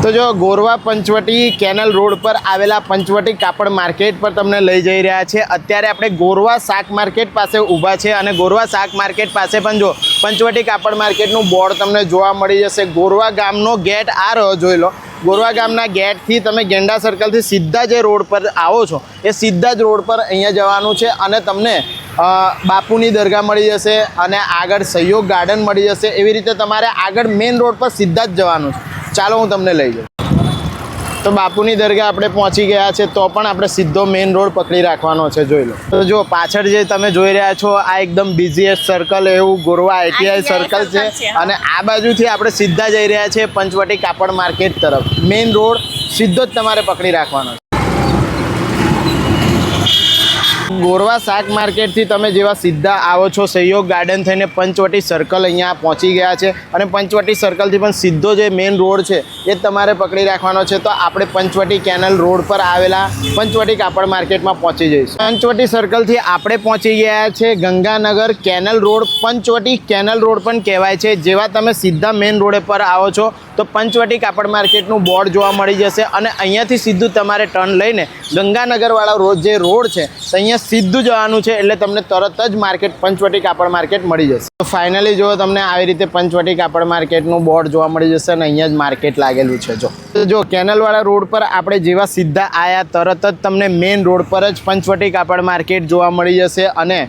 तो जो गोरवा Panchavati canal road पर आवेला पंचवटी कापड़ मार्केट पर तमने लई जई रह्या छे। अत्यारे आपणे गोरवा शाक मार्केट पासे ऊभा छे अने गोरवा शाक मार्केट पासे पण जो पंचवटी कापड़ मार्केटनुं बोर्ड तमने जोवा मळी जशे। गोरवा गामनो गेट आ रह्यो जोई लो। गोरवा गामना गेट थी तमे गेंडा सर्कल थी सीधा जे रोड पर आवो छो ए सीधा ज रोड पर अहींया जवानुं छे अने तमने बापूनी दरगाह मळी जशे अने आगळ सहयोग गार्डन मळी जशे। एवी रीते तमारे आगळ मेन रोड पर सीधा ज जवानुं छे। चालो हूँ तमने लई जाऊँ। तो बापूनी दरगाह आपणे पहोंची गया छे तो पण आपणे सीधो मेन रोड पकड़ी राखवानो छे। जोई लो तो जो पाछळ जे तमे जोई रह्या छो आ एकदम बीजीएस सर्कल एवुं गोरवा आईटीआई सर्कल छे अने आ बाजुथी आपणे सीधा जई रह्या छे पंचवटी कापड़ मार्केट तरफ। मेन रोड सीधो ज तमारे पकड़ी राखवानो छे। गोरवा शाक मार्केट थी तमे जेवा सीधा आवो छो सहयोग गार्डन थईने पंचवटी सर्कल अहींया पहोंची गया छे अने पंचवटी सर्कल थी पण सीधो जे मेन रोड छे ए तमारे पकड़ी राखवानो छे। तो आपणे पंचवटी केनल रोड पर आवेला पंचवटी कापड़ मार्केट में पहोंची जईशुं। पंचवटी सर्कल थी आपणे पहोंची गया छे Ganganagar canal road. Panchavati canal road पण कहेवाय छे। जेवा तमे सीधा मेन रोड पर आवो छो तो पंचवटी कापड़ मार्केटनुं बोर्ड जोवा मळी जशे अने अहींयाथी सीधुं तमारे टर्न लईने गंगानगरवाळा रोड छे अहींया सीधું જવાનું છે એટલે તમને તરત જ માર્કેટ पंचवटी कापड़ मार्केट મળી જશે। તો ફાઇનલી જો તમને આવી રીતે पंचवटी कापड़ માર્કેટનું બોર્ડ જોવા મળી જશે અને અહીંયા જ માર્કેટ લાગેલું છે। જો કેનલવાળા રોડ પર આપણે જેવા સીધા આયા તરત જ તમને મેઇન રોડ પર જ पंचवटी कापड़ मार्केट જોવા મળી જશે। અને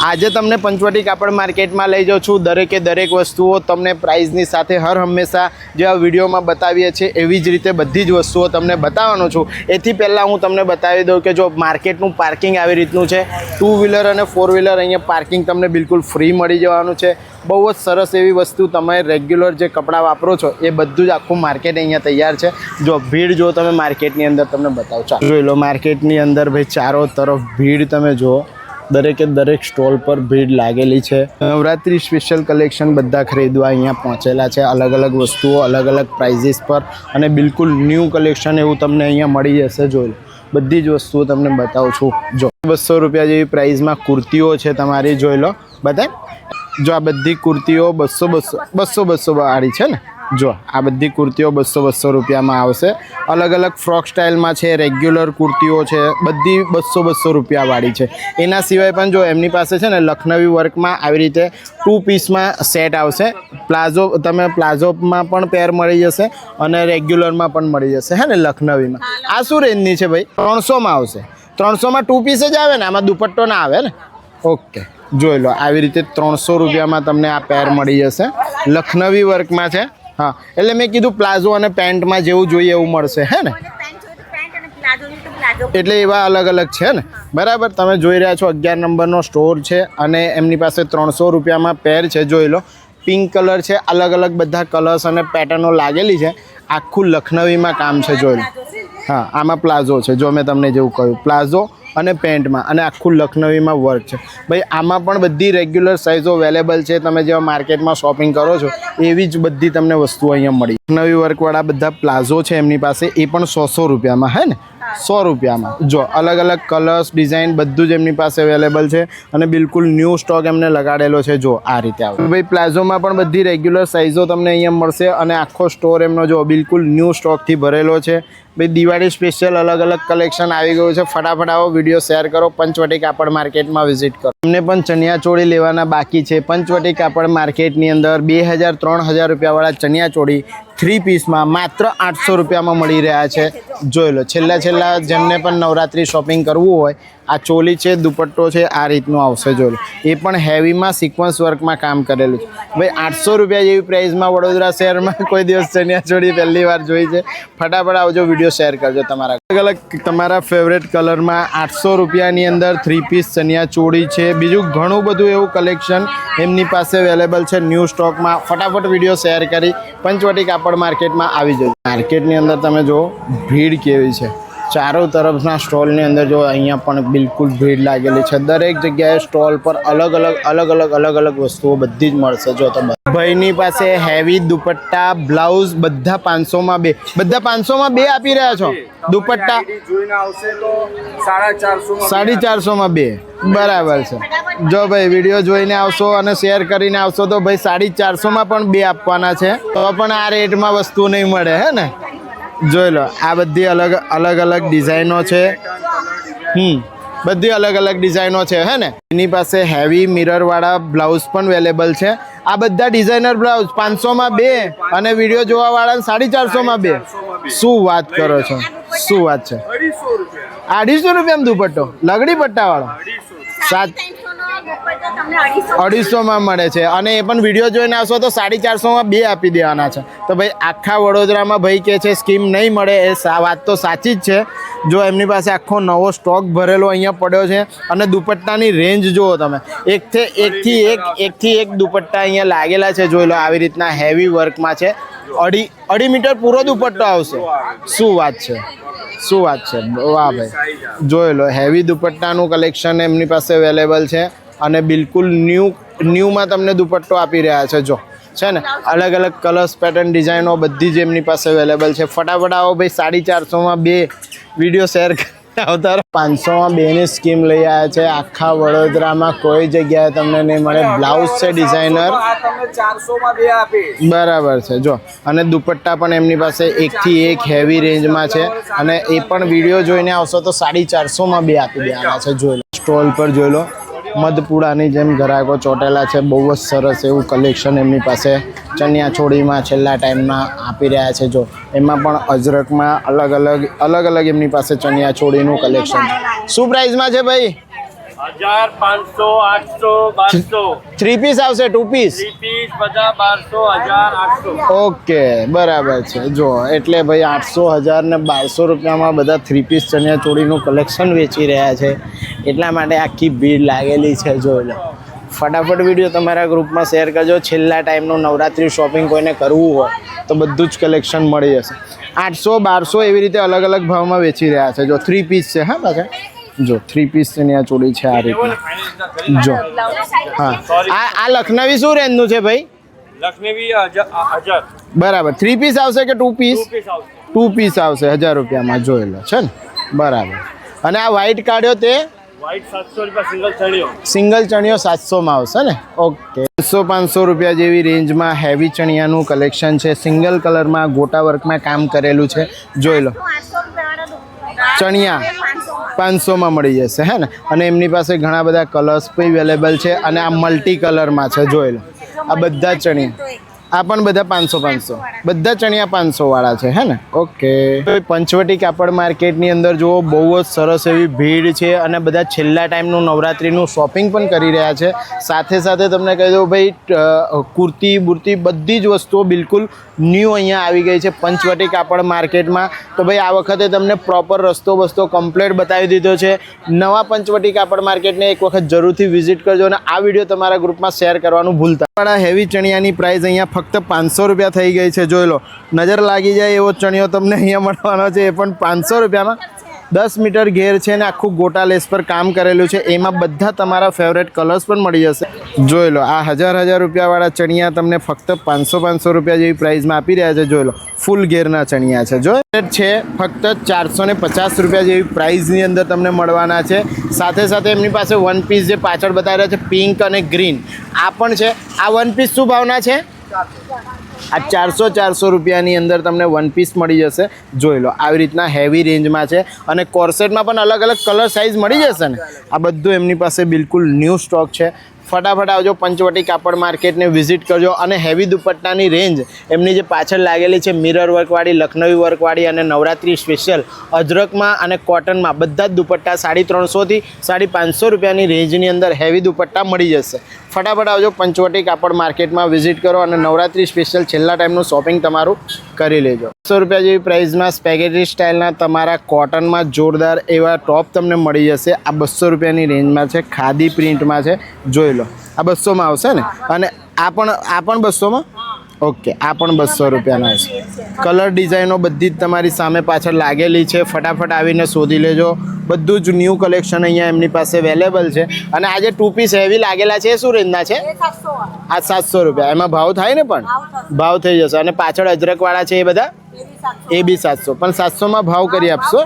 આજે તમને पंचवटी कापड़ मार्केटમાં લઈ જાઉં છું। દરેકે દરેક વસ્તુઓ તમને પ્રાઇઝની સાથે હર હંમેશા જેવા વિડીયોમાં બતાવીએ છીએ એવી જ રીતે બધી જ વસ્તુઓ તમને બતાવવાનો છું। એથી પહેલાં હું તમને બતાવી દઉં કે જો માર્કેટનું પાર્કિંગ આવી રીતનું છે। 2 व्हीलर और 4 व्हीलर अहीं पार्किंग तमने बिल्कुल फ्री मळी जवानुं छे। बहुत सरस एवी वस्तु तमे रेग्युलर जे कपड़ा वापरो छो ए बधुं ज आखुं मार्केट अहीं तैयार छे। जो भीड़ जो तमे मार्केटनी अंदर तमने बतावुं। चालो जोई लो मार्केटनी अंदर भाई चारों तरफ भीड़ तमे जो दरेके दरेक स्टॉल पर भीड़ लागेली छे। नवरात्रि स्पेशल कलेक्शन बधा खरीदवा अहीं पहोंचेला छे। अलग अलग वस्तुओ अलग अलग प्राइजीस पर अने बिल्कुल न्यू कलेक्शन एवुं तमने अहीं मळी जशे। जोई लो बधी ज वस्तुओ तमने बतावुं छुं। जो 200 रुपया जेवी प्राइस में कुर्तीओ है तमारी जोई लो बताए। जो आ बधी कुर्तीओ 200 वाली है ने। जो आ बधी कुर्तीओ 200 रुपया में आवशे। अलग अलग फ्रॉक स्टाइल में है। रेग्युलर कुर्तीओ है बधी 200 रुपया वाली है। एना सिवाय पण जो एमनी पासे है ने लखनवी वर्क में आ रीते 2 पीस में सेट आवशे। प्लाजो तमे प्लाजो में पण पेर मळी जशे अने रेग्युलर में पण मळी जशे है ने। लखनवी में आ शुं रेंजनी छे भाई? 300 में आवशे। 300 में 2 पीस ज आवे ने, आमां दुपट्टो ना आवे ने। ओके जोई लो आवी रीते 300 रुपया में तमने आ पेर मळी जशे। लखनवी वर्क में है। हाँ एटले मैं कीधुं प्लाजो अने पेंट में जेवुं जोईए एवुं मळशे है ने। एटले एवा अलग अलग है ने बराबर। तमे जोई रह्या छो 11 नंबरनो स्टोर है अने एमनी पासे 300 रुपया में पेर है। जोई लो पिंक कलर है। अलग अलग बधा कलर्स अने पैटर्नो लागेली है। आखुं लखनवी में काम है। जोई लो हाँ आमा प्लाजो है। जो मैं तमने जेवुं कह्युं प्लाजो अने पेंट में अने आखुं लखनवी में वर्क है भाई। आमा पण बधी रेग्युलर साइजो अवेलेबल है। तमे जेवा मार्केट में शॉपिंग करो छो एवी ज बधी तमने वस्तुओ अहींया मळी। लखनवी वर्कवाळा बधा प्लाजो है एमनी पासे ए पण 100 रुपया में है ने। 100 रुपया में जो अलग अलग कलर्स डिजाइन बधुं ज एमनी पासे अवेलेबल है अने बिल्कुल न्यू स्टॉक एमने लगाडेलो है। जो आ रीते आवे भाई प्लाजो में पण बधी रेग्युलर साइजो तमने अहींया मळशे अने आखो स्टोर एमनो जो बिल्कुल न्यू स्टॉक थी भरेलो है भाई। दिवाળી स्पेशल अलग अलग कलेक्शन આવી ગયું છે। फटाफट आओ वीडियो शेर करो। पंचवटी कापड़ मार्केट में विजिट करो। हमने पण चनिया चोड़ी लेवाना बाकी है। पंचवटी कापड़ मार्केट नी अंदर 2000-3000 रुपया वाला चनिया चोड़ी 3 पीस में मात्र 800 रुपया में मળી રહ્યા છે। જોઈ લો છેલ્લા જેમને પણ નવરાત્રી શોપિંગ કરવું હોય આ ચોલી છે દુપટ્ટો છે આ રીતનું આવશે। જોઈ લો એ પણ હેવીમાં સિક્વન્સ વર્કમાં કામ કરેલું છે ભાઈ। 800 रुपया જેવી પ્રાઇસમાં વડોદરા શહેરમાં કોઈ દિવસ ચણિયા ચોળી પહેલી વાર જોઈ છે। ફટાફટ આવજો वीडियो शेर करजो। तमारा अलग अलग तमारा फेवरेट कलर में 800 रुपया अंदर 3 पीस चनिया चोड़ी है। बीजू घणुं बधुं एवुं कलेक्शन एमनी पासे अवेलेबल है न्यू स्टॉक में। फटाफट वीडियो शेर करी पंचवटी कापड़ मार्केट में आवी जाओ। मार्केट नी अंदर तमे जो भीड़ केवी छे। चारों तरफना स्टॉलनी अंदर जो अहींया पण बिल्कुल भीड़ लागेली है। दरेक जग्याए स्टॉल पर अलग अलग वस्तुओं बधी ज मळशे। जो तो भाईनी पासे हेवी दुपट्टा ब्लाउज बधा 500 में 2 बधा 500 में 2 आपी रह्या छो। दुपट्टा जोईने आवशे तो 450 में 2 बराबर है। जो भाई वीडियो जोईने आवशो अने शेर करीने आवशो तो भाई 450 में पण 2 आपवाना छे। तो पण आ रेट में वस्तु नहीं मळे है ने। જોઈ લો આ બધી અલગ અલગ ડિઝાઇનો છે. બધી અલગ અલગ ડિઝાઇનો છે હે ને. એની પાસે હેવી મિરર વાળા બ્લાઉઝ પણ અવેલેબલ છે. આ બધા ડિઝાઇનર બ્લાઉઝ 500 માં 2 અને વિડીયો જોવા વાળા 450 માં 2. શું વાત કરો છો, શું વાત છે. 250 રૂપિયામાં દુપટ્ટો લગડી પટ્ટા વાળો 250 માં મળે છે અને એ પણ વિડીયો જોઈને આવશો તો 450 માં 2 આપી દેવાના છે. તો ભાઈ આખા વડોદરામાં ભાઈ કે છે સ્કીમ નહીં મળે એ વાત તો સાચી જ છે. જો એમની પાસે આખો નવો સ્ટોક ભરેલો અહીંયા પડ્યો છે અને દુપટ્ટાની રેન્જ જુઓ તમે, એકથી એક દુપટ્ટા અહીંયા લાગેલા છે. જોઈ લો આવી રીતના હેવી વર્કમાં છે. અઢી મીટર પૂરો દુપટ્ટો આવશે. શું વાત છે, શું વાત છે. વાહ ભાઈ જોઈ લો હેવી દુપટ્ટાનું કલેક્શન એમની પાસે અવેલેબલ છે અને બિલકુલ ન્યૂમાં તમને દુપટ્ટો આપી રહ્યા છે. જો છે ને અલગ અલગ કલર્સ પેટર્ન ડિઝાઇનો બધી જ એમની પાસે અવેલેબલ છે. ફટાફટ આવો ભાઈ 450 માં 2 વિડીયો શેર આવતા 500 માં 2 ની સ્કીમ લઈ આવ્યા છે. આખા વડોદરામાં કોઈ જગ્યાએ તમને નહીં મળે. બ્લાઉઝ છે ડિઝાઇનર 400 માં 2 આપીશ. બરાબર છે. જો અને દુપટ્ટા પણ એમની પાસે એકથી એક હેવી રેન્જમાં છે અને એ પણ વિડીયો જોઈને આવશો તો 450 માં 2 આપી દેવાના છે. જોઈ લો સ્ટોલ પર જોઈ લો મધપુડાની જેમ ગ્રાહકો ચોટેલા છે. બહુ જ સરસ એવું કલેક્શન એમની પાસે ચણિયા ચોળીમાં છેલ્લા ટાઈમમાં આપી રહ્યા છે. જો એમાં પણ અજરકમાં અલગ અલગ એમની પાસે ચણિયા ચોળીનું કલેક્શન છે. શું પ્રાઇસમાં છે ભાઈ? 1500 800 1200 3 પીસ આવશે 2 પીસ 3 પીસ બધા 1200 1800. ઓકે બરાબર છે. જો એટલે ભાઈ 800 1000 ને 1200 રૂપિયામાં બધા 3 પીસ ચણિયા ચોળીનું કલેક્શન વેચી રહ્યા છે. એટલા માટે આખી ભીડ લાગેલી છે. જોઈ લો ફટાફટ વિડીયો તમારા ગ્રુપમાં શેર કરજો. છેલ્લા ટાઈમનું નવરાત્રી શોપિંગ કોઈને કરવું હોય તો બધું જ કલેક્શન મળી જશે. 800 1200 એવી રીતે અલગ અલગ ભાવમાં વેચી રહ્યા છે. જો 3 પીસ છે. હા પાછા જો 3 પીસ ચણિયા ચોળી છે આ રીતના. જો હા આ લખનવી શું રેન્જનું છે ભાઈ? લક્ષ્મી 1000 બરાબર. 3 પીસ આવશે કે 2 પીસ? 2 પીસ આવશે 1000 રૂપિયામાં. જોઈ લો છે ને બરાબર. અને આ વ્હાઈટ કાઢ્યો તે વ્હાઈટ 700 રૂપિયા સિંગલ ચણિયો. સિંગલ ચણિયો 700 માં આવશે ને. ઓકે 500 રૂપિયા જેવી રેન્જમાં હેવી ચણિયાનું કલેક્શન છે. સિંગલ કલરમાં ગોટા વર્કમાં કામ કરેલું છે. જોઈ લો ચણિયા 500 માં મળી જશે હે ને. અને એમની પાસે ઘણા બધા કલર્સ પણ અવેલેબલ છે અને આ મલ્ટી કલરમાં છે. જોઈ લો આ બધા ચણિયા આ પણ બધા 500 બધા ચણિયા 500 વાળા છે હે ને. ઓકે પંચવટી કાપડ માર્કેટની અંદર જુઓ બહુ જ સરસ એવી ભીડ છે અને બધા છેલ્લા ટાઈમનું નવરાત્રિનું શોપિંગ પણ કરી રહ્યા છે. સાથે સાથે તમને કહી દઉં ભાઈ કુર્તી બુર્તી બધી જ વસ્તુઓ બિલકુલ ન્યૂ અહીંયા આવી ગઈ છે પંચવટી કાપડ માર્કેટમાં. તો ભાઈ આ વખતે તમને પ્રોપર રસ્તો કમ્પ્લીટ બતાવી દીધો છે. નવા પંચવટી કાપડ માર્કેટને એક વખત જરૂરથી વિઝિટ કરજો અને આ વિડીયો તમારા ગ્રુપમાં શેર કરવાનું ભૂલતા. હેવી ચણિયાની પ્રાઇસ અહીંયા ફક્ત 500 રૂપિયા થઈ ગઈ છે. જોઈ લો નજર લાગી જાય એવો ચણિયો તમને અહીંયા મળવાનો છે. એ પણ 500 રૂપિયામાં 10 મીટર ઘેર છે ને આખું ગોટા લેસ પર કામ કરેલું છે. એમાં બધા તમારા ફેવરેટ કલર્સ પણ મળી જશે. જોઈ લો આ 1000 રૂપિયાવાળા ચણિયા તમને ફક્ત 500 રૂપિયા જેવી પ્રાઇસમાં આપી રહ્યા છે. જોઈ લો ફૂલ ઘેરના ચણિયા છે. જો છે ફક્ત 450 રૂપિયા જેવી પ્રાઇસની અંદર તમને મળવાના છે. સાથે સાથે એમની પાસે વન પીસ જે પાછળ બતાવી રહ્યા છે પિંક અને ગ્રીન આ પણ છે. આ વન પીસ શું ભાવના છે? આ 400 રૂપિયાની અંદર તમને વન પીસ મળી જશે. જોઈ લો આવી રીતના હેવી રેન્જમાં છે અને કોર્સેટમાં પણ અલગ અલગ કલર સાઇઝ મળી જશે ને. આ બધું એમની પાસે બિલકુલ ન્યૂ સ્ટોક છે. ફટાફટ આવજો પંચવટી કાપડ માર્કેટને વિઝિટ કરજો અને હેવી દુપટ્ટાની રેન્જ એમની જે પાછળ લાગેલી છે મિરર વર્કવાળી લખનવી વર્કવાળી અને નવરાત્રી સ્પેશિયલ અજરકમાં અને કોટનમાં બધા જ દુપટ્ટા 350 થી 550 રૂપિયાની રેન્જની અંદર હેવી દુપટ્ટા મળી જશે. ફટાફટ આવજો પંચવટી કાપડ માર્કેટમાં વિઝિટ કરો અને નવરાત્રી સ્પેશિયલ છેલ્લા ટાઈમનું શોપિંગ તમારું કરી લેજો. 100 રૂપિયા જેવી પ્રાઇસમાં સ્પેગેટી સ્ટાઇલના તમારા કોટનમાં જોરદાર એવા ટોપ તમને મળી જશે. આ 200 રૂપિયાની રેન્જમાં છે. ખાદી પ્રિન્ટમાં છે. જોઈ લો આ 200માં આવશે ને. અને આ પણ 200માં. ઓકે આ પણ 200 રૂપિયાના છે. કલર ડિઝાઇનો બધી જ તમારી સામે પાછળ લાગેલી છે. ફટાફટ આવીને શોધી લેજો. બધું જ ન્યૂ કલેક્શન અહીંયા એમની પાસે અવેલેબલ છે. અને આ જે 2 પીસ હેવી લાગેલા છે એ શું રેન્જના છે? આ 700 રૂપિયા. એમાં ભાવ થાય ને પણ ભાવ થઈ જશે. અને પાછળ અજરકવાળા છે એ બધા એ બી 700 પણ 700માં ભાવ કરી આપશો.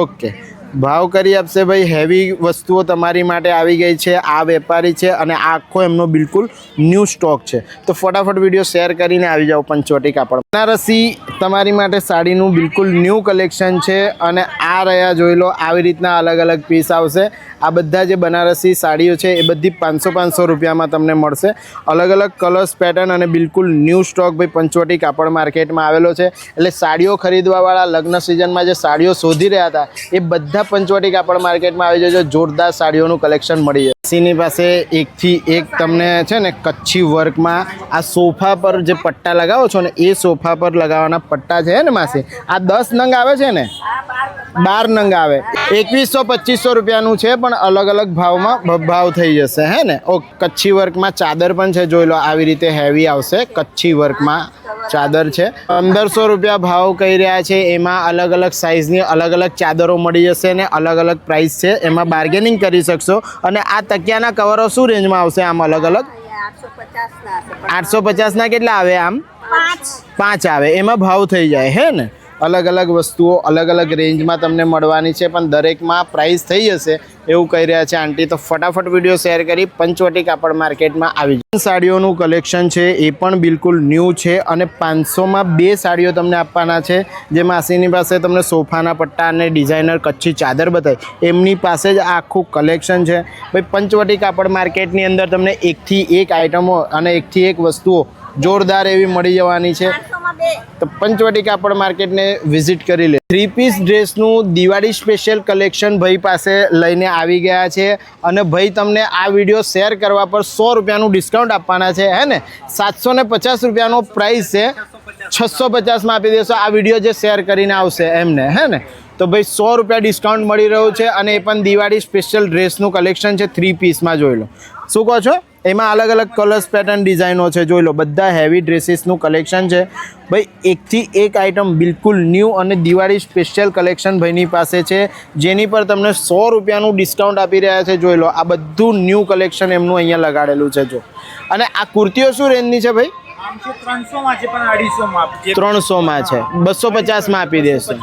ઓકે ભાવ કરી આપશે ભાઈ. હેવી વસ્તુઓ તમારી માટે આવી ગઈ છે. આ વેપારી છે અને આખો એમનો બિલકુલ ન્યૂ સ્ટોક છે. તો ફટાફટ વિડીયો શેર કરીને આવી જાઓ પંચવટી કાપડ. બનારસી તમારી માટે સાડીનું બિલકુલ ન્યૂ કલેક્શન છે અને આ રહ્યા જોઈ લો. આવી રીતના અલગ અલગ પીસ આવશે. આ બધા જે બનારસી સાડીઓ છે એ બધી 500 રૂપિયામાં તમને મળશે. અલગ અલગ કલર્સ પેટર્ન અને બિલકુલ ન્યૂ સ્ટોક ભાઈ પંચવટી કાપડ માર્કેટમાં આવેલો છે. એટલે સાડીઓ ખરીદવાવાળા લગ્ન સિઝનમાં જે સાડીઓ શોધી રહ્યા હતા એ બધા પંચવટી કાપડ માર્કેટમાં આવી જજો. જોરદાર સાડીઓનું કલેક્શન મળી જાય. સીની પાસે એકથી એક તમને છે ને કચ્છી વર્કમાં આ સોફા પર જે પટ્ટા લગાવો છો ને એ સોફા પર લગાવવાના પટ્ટા છે ને માસી, આ 10 નંગ આવે છે ને, 12 નંગ આવે. 2100-2500 રૂપિયાનું છે પણ અલગ અલગ ભાવમાં ભાવ થઈ જશે હે ને. ઓ કચ્છી વર્કમાં ચાદર પણ છે જોઈ લો. આવી રીતે હેવી આવશે. કચ્છી વર્કમાં ચાદર છે. 1500 રૂપિયા ભાવ કહી રહ્યા છે. એમાં અલગ અલગ સાઇઝની અલગ અલગ ચાદરો મળી જશે ને અલગ અલગ પ્રાઇસ છે. એમાં બાર્ગેનિંગ કરી શકશો. અને આ તકિયાના કવરો શું રેન્જમાં આવશે આમ અલગ અલગ? 850ના કેટલા આવે આમ? 5 આવે. એમાં ભાવ થઈ જાય હે ને. અલગ અલગ વસ્તુઓ અલગ અલગ રેન્જમાં તમને મળવાની છે પણ દરેકમાં પ્રાઇસ થઈ જશે એવું કહી રહ્યા છે આંટી. તો ફટાફટ વિડીયો શેર કરી પંચવટી કાપડ માર્કેટમાં આવી જાય. સાડીઓનું કલેક્શન છે એ પણ બિલકુલ ન્યૂ છે અને 500માં 2 સાડીઓ તમને આપવાના છે. જે માસીની પાસે તમને સોફાના પટ્ટા અને ડિઝાઇનર કચ્છી ચાદર બતાવી એમની પાસે જ આખું કલેક્શન છે ભાઈ. પંચવટી કાપડ માર્કેટની અંદર તમને એકથી એક આઇટમો અને એકથી એક વસ્તુઓ જોરદાર એવી મળી જવાની છે. તો પંચવટી કાપડ માર્કેટને વિઝિટ કરી લે. 3 પીસ ડ્રેસનું દિવાળી સ્પેશિયલ કલેક્શન ભાઈ પાસે લઈને આવી ગયા છે અને ભાઈ તમને આ વિડીયો શેર કરવા પર 100 રૂપિયાનું ડિસ્કાઉન્ટ આપવાના છે હે ને. 750 રૂપિયાનો પ્રાઇસ છે, 650માં આપી દેશો આ વિડીયો જે શેર કરીને આવશે એમને હે ને. તો ભાઈ 100 રૂપિયા ડિસ્કાઉન્ટ મળી રહ્યું છે અને એ પણ દિવાળી સ્પેશિયલ ડ્રેસનું કલેક્શન છે. 3 પીસમાં જોઈ લો. શું કહો છો? એમાં અલગ અલગ કલર્સ પેટર્ન ડિઝાઇનો છે જોઈ લો. બધા હેવી ડ્રેસીસનું કલેક્શન છે ભાઈ. એકથી એક આઇટમ બિલકુલ ન્યૂ અને દિવાળી સ્પેશિયલ કલેક્શન ભાઈની પાસે છે જેની પર તમને 100 રૂપિયાનું ડિસ્કાઉન્ટ આપી રહ્યા છે જોઈ લો. આ બધું ન્યૂ કલેક્શન એમનું અહીંયા લગાડેલું છે જો. અને આ કુર્તીઓ શું રેન્જની છે ભાઈ? 300માં છે પણ 250માં 300માં છે. 250માં આપી દેશે.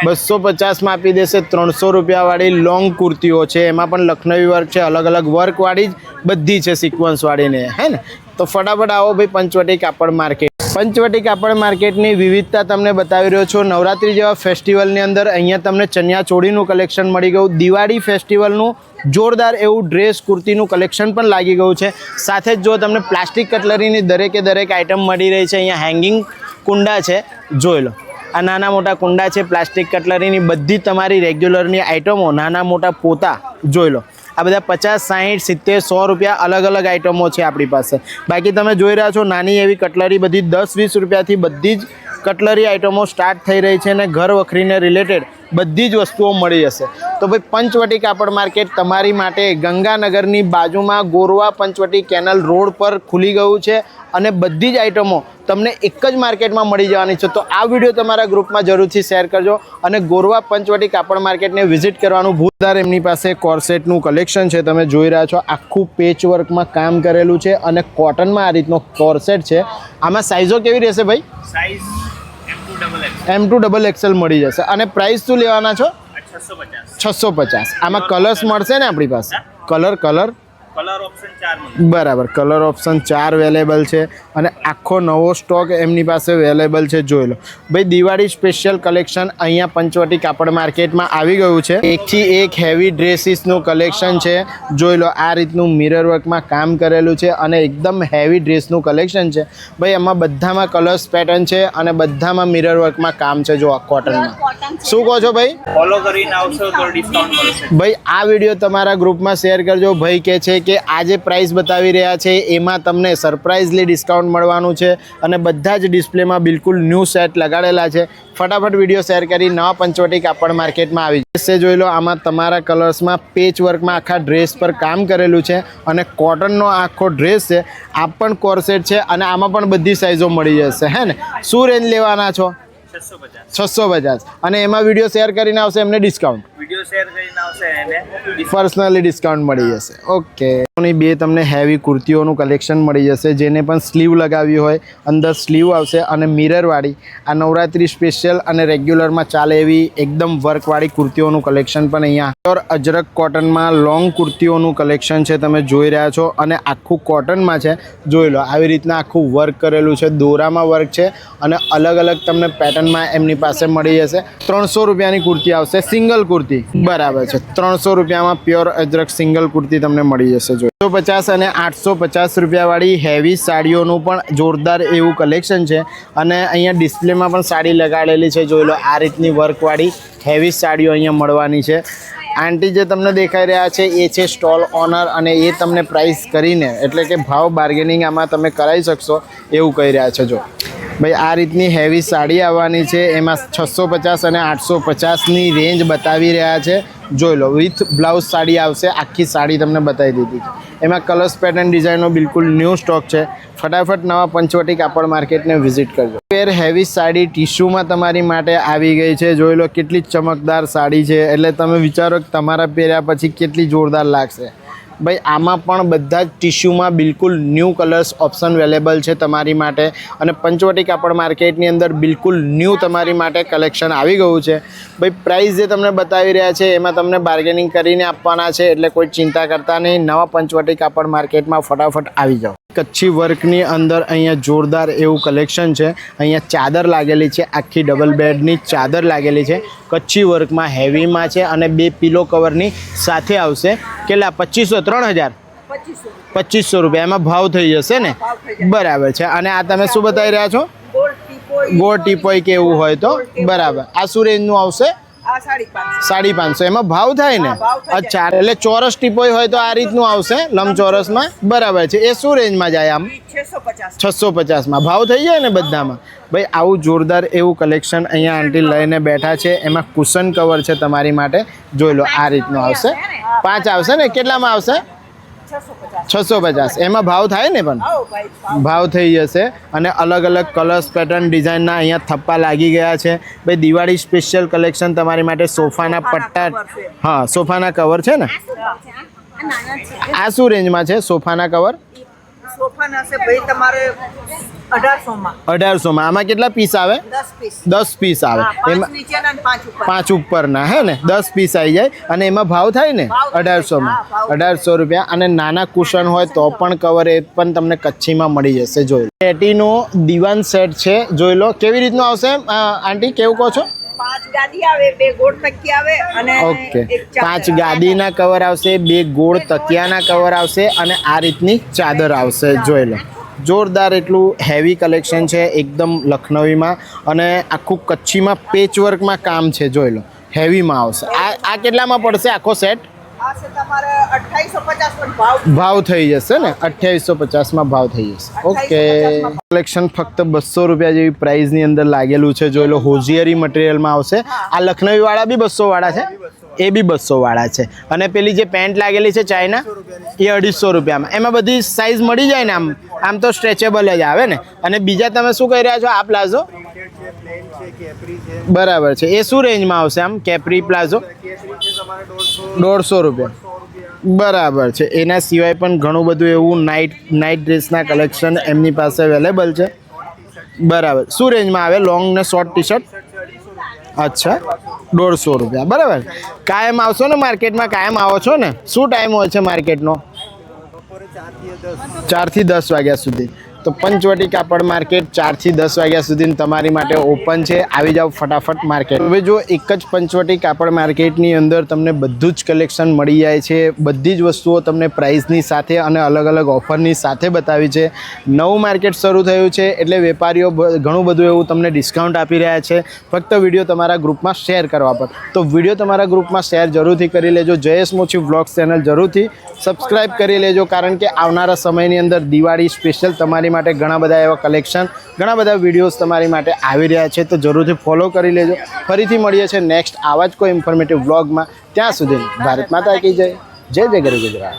250માં આપી દેશે. 300 રૂપિયાવાળી લોંગ કુર્તીઓ છે. એમાં પણ લખનવી વર્ક છે. અલગ અલગ વર્કવાળી જ બધી છે સિક્વન્સવાળીને હે ને. તો ફટાફટ આવો ભાઈ પંચવટી કાપડ માર્કેટ. પંચવટી કાપડ માર્કેટની વિવિધતા તમને બતાવી રહ્યો છું. નવરાત્રી જેવા ફેસ્ટિવલની અંદર અહીંયા તમને ચણિયા ચોળીનું કલેક્શન મળી ગયું. દિવાળી ફેસ્ટિવલનું જોરદાર એવું ડ્રેસ કુર્તીનું કલેક્શન પણ લાગી ગયું છે. સાથે જ જો તમને પ્લાસ્ટિક કટલરીની દરેકે દરેક આઇટમ મળી રહી છે. અહીંયા હેંગિંગ કુંડા છે જોઈ લો. આ નાના મોટા કુંડા છે પ્લાસ્ટિક કટલરીની બધી તમારી રેગ્યુલરની આઇટમો. નાના મોટા પોતા જોઈ લો. આ બધા 50, 60, 70, 100 રૂપિયા અલગ અલગ આઇટમો છે આપણી પાસે. બાકી તમે જોઈ રહ્યા છો નાની એવી કટલરી બધી 10-20 રૂપિયાથી બધી જ કટલરી આઇટમો સ્ટાર્ટ થઈ રહી છે અને ઘર વખરીને રિલેટેડ બધી જ વસ્તુઓ મળી જશે. તો ભાઈ પંચવટી કાપડ માર્કેટ તમારી માટે ગંગાનગરની બાજુમાં ગોરવા પંચવટી કેનલ રોડ પર ખુલી ગયું છે અને બધી જ આઇટમો તમને એક જ માર્કેટમાં મળી જવાની છે. તો આ વિડીયો તમારા ગ્રુપમાં જરૂરથી શેર કરજો અને ગોરવા પંચવટી કાપડ માર્કેટને વિઝિટ કરવાનું ભૂલતા. એમની પાસે કોર્સેટનું કલેક્શન છે તમે જોઈ રહ્યા છો. આખું પેચ વર્કમાં કામ કરેલું છે અને કોટનમાં આ રીતનો કોર્સેટ છે. આમાં સાઇઝો કેવી રહેશે ભાઈ? સાઈઝ M2XL મળી જશે. અને પ્રાઇસ શું લેવાના છો? 650. આમાં કલર્સ મળશે ને આપણી પાસે? કલર ઓપ્શન 4 બરાબર. કલર ઓપ્શન 4 અવેલેબલ છે અને આખો નવો સ્ટોક એમની પાસે અવેલેબલ છે જોઈ લો. ભાઈ દિવાળી સ્પેશિયલ કલેક્શન અહીંયા પંચવટી કાપડ માર્કેટમાં આવી ગયું છે. એકથી એક હેવી ડ્રેસીસનું કલેક્શન છે જોઈ લો. આ રીતનું મિરર વર્કમાં કામ કરેલું છે અને એકદમ હેવી ડ્રેસનું કલેક્શન છે ભાઈ. એમાં બધામાં કલર્સ પેટર્ન છે અને બધામાં મિરર વર્કમાં કામ છે જો. આ કોટનમાં શું કહો છો ભાઈ? ફોલો કરીને આવશો તો ડિસ્કાઉન્ટ મળશે ભાઈ આ વિડીયો તમારા ગ્રુપમાં શેર કરજો. ભાઈ કહે છે કે આ જે પ્રાઇસ બતાવી રહ્યા છે એમાં તમને સરપ્રાઇઝલી ડિસ્કાઉન્ટ મળવાનું છે અને બધા જ ડિસ્પ્લેમાં બિલકુલ ન્યૂ સેટ લગાડેલા છે. ફટાફટ વિડીયો શેર કરી નવા પંચવટી કાપડ માર્કેટમાં આવી જશે જોઈ લો. આમાં તમારા કલર્સમાં પેચ વર્કમાં આખા ડ્રેસ પર કામ કરેલું છે અને કોટનનો આખો ડ્રેસ છે. આ પણ કોર્સેટ છે અને આમાં પણ બધી સાઇઝો મળી જશે હે ને. શું રેન્જ લેવાના છો? 650. 650 અને એમાં વિડીયો શેર કરીને આવશે એમને ડિસ્કાઉન્ટ. વિડીયો વિડીયો શેર કરીને આવશે એને પર્સનલી ડિસ્કાઉન્ટ મળી જશે. ઓકે, બે તમને હેવી કુર્તીઓનું કલેક્શન મળી જશે, જેને પણ સ્લીવ લગાવી હોય, અંદર સ્લીવ આવશે અને મિરરવાળી આ નવરાત્રી સ્પેશિયલ અને રેગ્યુલરમાં ચાલે એવી એકદમ વર્કવાળી કુર્તીઓનું કલેક્શન પણ અહીંયા પ્યોર અજરક કોટનમાં લોંગ કુર્તીઓનું કલેક્શન છે, તમે જોઈ રહ્યા છો. અને આખું કોટનમાં છે, જોઈ લો આવી રીતના આખું વર્ક કરેલું છે, દોરામાં વર્ક છે અને અલગ અલગ તમને પેટર્નમાં એમની પાસે મળી જશે. 300 રૂપિયાની કુર્તી આવશે, સિંગલ કુર્તી. બરાબર છે, 300 રૂપિયામાં પ્યોર અજરક સિંગલ કુર્તી તમને મળી જશે. જો 150 અને 850 રૂપિયાવાળી હેવી સાડીઓનું પણ જોરદાર એવું કલેક્શન છે. અને અહીંયા ડિસ્પ્લેમાં પણ સાડી લગાડેલી છે, જોઈ લો આ રીતની વર્કવાળી હેવી સાડીઓ અહીંયા મળવાની છે. આંટી જે તમને દેખાઈ રહ્યા છે એ છે સ્ટોલ ઓનર, અને એ તમને પ્રાઇસ કરીને એટલે કે ભાવ બાર્ગેનિંગ આમાં તમે કરાવી શકશો એવું કહી રહ્યા છે. જો ભાઈ આ રીતની હેવી સાડી આવવાની છે, એમાં 650 અને 850ની રેન્જ બતાવી રહ્યા છે. જોઈ લો વિથ બ્લાઉઝ સાડી આવશે, આખી સાડી તમને બતાવી દીધી છે. એમાં કલર્સ પેટર્ન ડિઝાઇનનો બિલકુલ ન્યૂ સ્ટોક છે. ફટાફટ નવા પંચવટી કાપડ માર્કેટને વિઝિટ કરજો. પેર હેવી સાડી ટીશ્યુમાં તમારી માટે આવી ગઈ છે. જોઈ લો કેટલી ચમકદાર સાડી છે, એટલે તમે વિચારો કે તમારા પહેર્યા પછી કેટલી જોરદાર લાગશે. ભાઈ આમાં પણ બધા જ ટીશ્યુમાં બિલકુલ ન્યૂ કલર્સ ઓપ્શન અવેલેબલ છે તમારી માટે. અને પંચવટી કાપડ માર્કેટની અંદર બિલકુલ ન્યૂ તમારી માટે કલેક્શન આવી ગયું છે. ભાઈ પ્રાઇસ જે તમને બતાવી રહ્યા છે એમાં તમને બાર્ગેનિંગ કરીને આપવાના છે, એટલે કોઈ ચિંતા કરતા નહીં. નવા પંચવટી કાપડ માર્કેટમાં ફટાફટ આવી જાઓ. કચ્છી વર્કની અંદર અહીંયા જોરદાર એવું કલેક્શન છે. અહીંયા ચાદર લાગેલી છે, આખી ડબલ બેડની ચાદર લાગેલી છે, કચ્છી વર્કમાં હેવીમાં છે અને 2 પિલો કવરની સાથે આવશે. કેટલા? 2500 2500 રૂપિયા એમાં ભાવ થઈ જશે ને? બરાબર છે. અને આ તમે શું બતાવી રહ્યા છો? ગોળ ટીપોઈ કે એવું હોય તો બરાબર. આ શું રેન્જનું આવશે? 550. એમાં ભાવ થાય ને? અચ્છા, એટલે ચોરસ ટીપોઈ હોય તો આ રીતનું આવશે લંબચોરસમાં. બરાબર છે. એ શું રેન્જમાં જાય? આમ 650માં ભાવ થઈ જાય ને બધામાં. ભાઈ આવું જોરદાર એવું કલેક્શન અહીંયા આંટી લઈને બેઠા છે. એમાં કુશન કવર છે તમારી માટે. જોઈ લો આ રીતનું આવશે. 5 આવશે ને? કેટલામાં આવશે? 650. એમાં ભાવ થાય ને? પણ ભાવ થઈ જશે. અને અલગ અલગ કલર્સ પેટર્ન ડિઝાઇનના અહીંયા થપ્પા લાગી ગયા છે. ભાઈ દિવાળી સ્પેશિયલ કલેક્શન તમારી માટે. સોફાના પટ્ટા, હા સોફાના કવર છે ને? આ શું રેન્જમાં છે સોફાના કવર? 1800માં. આમાં કેટલા પીસ આવે? 10 પીસ આવે. એમાં 5 ઉપરના હે ને? 10 પીસ આવી જાય. અને એમાં ભાવ થાય ને? 1800માં. 1800 રૂપિયા. અને નાના કુશન હોય તો પણ કવર એ પણ તમને કચ્છીમાં મળી જશે. જોઈ લો પેટીનો દીવાન સેટ છે, જોઈ લો કેવી રીતનું આવશે આંટી, કેવું કહો છો? 5 ગાદી આવે, 2 ગોળ તકિયા આવે અને ઓકે 5 ગાદીના કવર આવશે, 2 ગોળ તકિયાના કવર આવશે અને આ રીતની ચાદર આવશે. જોઈ લો જોરદાર એટલું હેવી કલેક્શન છે, એકદમ લખનવીમાં અને આખું કચ્છીમાં પેચવર્કમાં કામ છે. જોઈ લો હેવીમાં આવશે. આ કેટલામાં પડશે આખો સેટ? તમારે 2850 પણ ભાવ થઈ જશે ને? 2850માં ભાવ થઈ જશે. ઓકે, કલેક્શન ફક્ત 200 રૂપિયા જેવી પ્રાઇસની અંદર લાગેલું છે. જોઈ લો હોજિયરી મટીરિયલમાં આવશે. આ લખનવી વાળા બી 200 વાળા છે, એ બી 200 વાળા છે. અને પેલી જે પેન્ટ લાગેલી છે ચાઇના એ 250 રૂપિયામાં. એમાં બધી સાઇઝ મળી જાય ને? આમ તો સ્ટ્રેચેબલ જ આવે ને? અને બીજા તમે શું કહી રહ્યા છો? આ પ્લાઝો બરાબર છે. એ શું રેન્જમાં આવશે? આમ કેપ્રી પ્લાઝો 150 રૂપિયા. બરાબર છે. એના સિવાય પણ ઘણું બધું એવું નાઇટ ડ્રેસના કલેક્શન એમની પાસે અવેલેબલ છે. બરાબર. શું રેન્જમાં આવે? લોંગ ને શોર્ટ ટી શર્ટ? અચ્છા 150 રૂપિયા. બરાબર. કાયમ આવશો ને માર્કેટમાં? કાયમ આવો છો ને? શું ટાઈમ હોય છે માર્કેટનો? 4 થી 10 વાગ્યા સુધી. તો પંચવટી કાપડ માર્કેટ 4 થી 10 વાગ્યા સુધી તમારી માટે ઓપન છે. આવી જાઓ ફટાફટ માર્કેટ. હવે જો એક જ પંચવટી કાપડ માર્કેટની અંદર તમને બધું જ કલેક્શન મળી જાય છે. બધી જ વસ્તુઓ તમને પ્રાઇસની સાથે અને અલગ અલગ ઓફરની સાથે બતાવી છે. નવું માર્કેટ શરૂ થયું છે એટલે વેપારીઓ ઘણું બધું એવું તમને ડિસ્કાઉન્ટ આપી રહ્યા છે. ફક્ત વિડીયો તમારા ગ્રુપમાં શેર કરવા પર. તો વિડીયો તમારા ગ્રુપમાં શેર જરૂરથી કરી લેજો. જયેશ મોચી વ્લોગ્સ ચેનલ જરૂરથી સબસ્ક્રાઈબ કરી લેજો, કારણ કે આવનારા સમયની અંદર દિવાળી સ્પેશિયલ તમારી માટે ઘણા બધા એવા કલેક્શન, ઘણા બધા વિડીયોઝ તમારી માટે આવી રહ્યા છે. તો જરૂરથી ફોલો કરી લેજો. ફરીથી મળીએ છીએ નેક્સ્ટ આવા જ કોઈ ઇન્ફોર્મેટિવ વ્લોગમાં. ત્યાં સુધી ભારત માતા કી જય. જય જય ગરુ ગુજરાત.